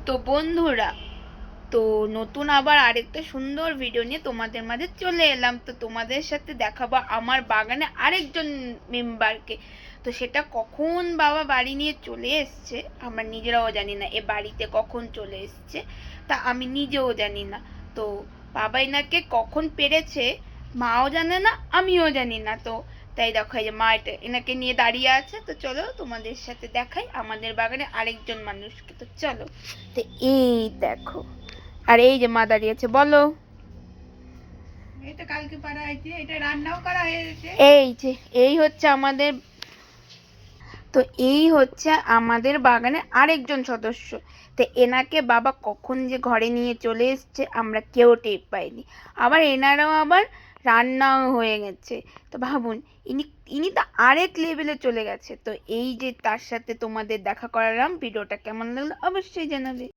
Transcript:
তো বন্ধুরা, তো নতুন আবার আরেকটা সুন্দর ভিডিও নিয়ে তোমাদের মাঝে চলে এলাম। তো তোমাদের সাথে দেখাবো আমার বাগানে আরেকজন মেম্বারকে। তো সেটা কখন বাবা বাড়ি নিয়ে চলে এসছে আমরা নিজেরাও জানি না, এ বাড়িতে কখন চলে এসছে তা আমি নিজেও জানি না। তো বাবা এনাকে কখন পেরেছে মাও জানে না, আমিও জানি না। তো তাই দেখো, এই যে মা এনাকে নিয়ে দাঁড়িয়ে আছে। তো চলো তোমাদের সাথে দেখাই আমাদের বাগানে আরেকজন মানুষকে। তো চলো। তো এই দেখো, আর এই যে মা দাঁড়িয়ে আছে। বলো। এটা কালকে পাড়া হয়েছে, এটা রান্নাও করা হয়েছে। এই যে এই হচ্ছে আমাদের, তো এই হচ্ছে আমাদের বাগানে আরেকজন সদস্য। তো এনাকে বাবা কখন যে ঘরে নিয়ে চলে এসছে আমরা কেউ টের পাইনি। আবার এনারাও আবার রান্নাও হয়ে গেছে। তো ভাবুন, ইনি ইনি তো আরেক লেভেলে চলে গেছে। তো এই যে তার সাথে তোমাদের দেখা করালাম। ভিডিওটা কেমন লাগলো অবশ্যই জানাবে।